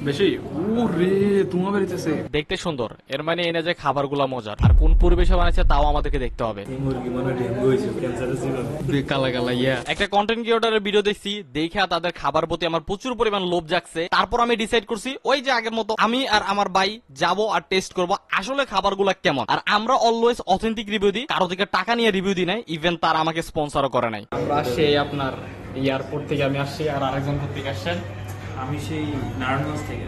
বেশি ওরে তোমার বাড়িতেছে দেখতে সুন্দর, এর মানে এনে যে খাবারগুলো মজার, আর কোন পরিবেশে বানাচ্ছে তাও আমাদেরকে দেখতে হবে। মুরগি মনে ডেঙ্গু হয়েছে ক্যান্সারের জীবন কালা কালা ইয়া একটা কন্টেন্ট ক্রিয়েটরের ভিডিও দেখছি, দেখে তাদের খাবার প্রতি আমার প্রচুর পরিমাণ লোভ জাগছে। তারপর আমি ডিসাইড করছি ওই যে আগের মতো আমি আর আমার ভাই যাবো আর টেস্ট করবো আসলে খাবারগুলো কেমন। আর আমরা অলওয়েজ অথেন্টিক রিভিউ দিই, কারো থেকে টাকা নিয়ে রিভিউ দিই নাই, ইভেন তারা আমাকে স্পন্সরও করে নাই। আমরা আসছি আপনার এয়ারপোর্ট থেকে আমি আসছি, আর আরেকজন থেকে আসছেন। আমি সেই নারায়ণগঞ্জ থেকে।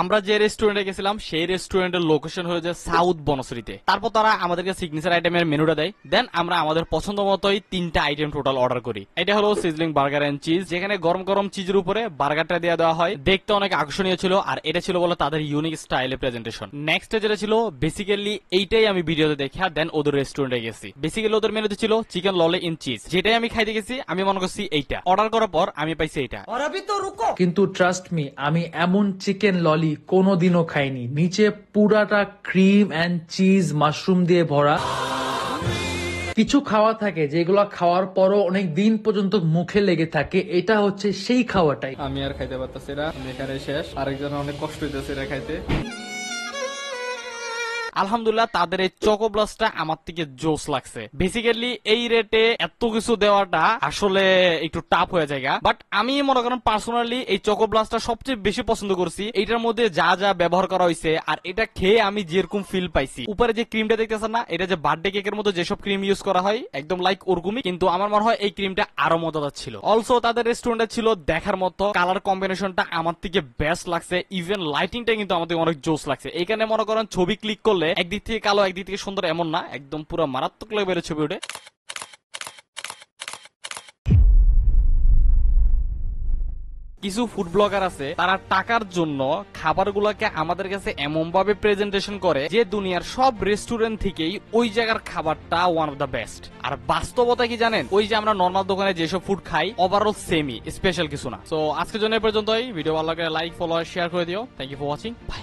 আমরা যে রেস্টুরেন্টে গেছিলাম সেই রেস্টুরেন্টের লোকেশন হয়েছে সাউথ বনশ্রীতে। তারপর তারা আমাদেরকে সিগনেচার আইটেমের মেনুটা দেয়, দেন আমরা আমাদের পছন্দ মতোই 3টা আইটেম টোটাল অর্ডার করি। এটা হলো সিজলিং বার্গার এন্ড চিজ, যেখানে গরম গরম চিজের উপরে বার্গারটা দেওয়া হয়। দেখতে অনেক আকর্ষণীয় ছিল, আর এটা ছিল বলে তাদের ইউনিক স্টাইলে প্রেজেন্টেশন। নেক্সট যেটা ছিল বেসিক্যালি এইটাই আমি ভিডিওতে দেখা দেন ওদের রেস্টুরেন্টে গেছি। বেসিক্যালি ওদের মেনুতে ছিল চিকেন ললি ইন চিজ, যেটাই আমি খাইতে গেছি আমি মনে করছি এইটা। অর্ডার করার পর আমি পাইছি এইটা। কিন্তু ট্রাস্ট মি, আমি এমন চিকেন ললি কোনোদিনও খাইনি। নিচে পুরাটা ক্রিম এন্ড চিজ মাশরুম দিয়ে ভরা। কিছু খাওয়া থাকে যেগুলো খাওয়ার পরও অনেক দিন পর্যন্ত মুখে লেগে থাকে, এটা হচ্ছে সেই খাওয়াটাই। আমি আর খাইতে পারতেছি না, এখানে শেষ। আরেকজন অনেক কষ্ট হইতেছে এটা খাইতে। আলহামদুলিল্লাহ তাদের এই চকো ব্লাস্টটা আমার থেকে জোস লাগছে। বেসিক্যালি এই রেটে এত কিছু দেওয়াটা আসলে একটু টাফ হয়ে যায়, বাট আমি মনে করেন পার্সোনালি এই চকো ব্লাস্টটা সবচেয়ে বেশি পছন্দ করছি। এটার মধ্যে যা যা ব্যবহার করা হয়েছে আর এটা খেয়ে আমি যেরকম ফিল পাইছি। উপরে যে ক্রিমটা দেখতেছেন না, এটা যে বার্থডে কেকের মতো যেসব ক্রিম ইউজ করা হয় একদম লাইক ওরকমই, কিন্তু আমার মনে হয় এই ক্রিমটা আরো মজাদার ছিল। অলসো তাদের রেস্টুরেন্টে ছিল দেখার মতো, কালার কম্বিনেশনটা আমার থেকে বেস্ট লাগছে। ইভেন লাইটিংটা কিন্তু আমাদের অনেক জোস লাগছে। এখানে মনে করেন ছবি ক্লিক করলে একদিক থেকে কালো একদিক থেকে সুন্দর এমন না, একদম পুরো মারাত্মক লেভেলের ছবি ওঠে। কিছু ফুড ব্লগার আছে, তারা টাকার জন্য খাবারগুলোকে আমাদের কাছে এমন ভাবে প্রেজেন্টেশন করে যে দুনিয়ার সব রেস্টুরেন্ট থেকেই ওই জায়গার খাবারটা ওয়ান অফ দ্য বেস্ট। আর বাস্তবতা কি জানেন, ওই যে আমরা নর্মাল দোকানে যেসব ফুড খাই ওভারঅল সেমই, স্পেশাল কিছু না। সো আজকের জন্য এই পর্যন্তই। ভিডিও ভালো লাগলে লাইক, ফলো, শেয়ার করে দিও। Thank you for watching, by.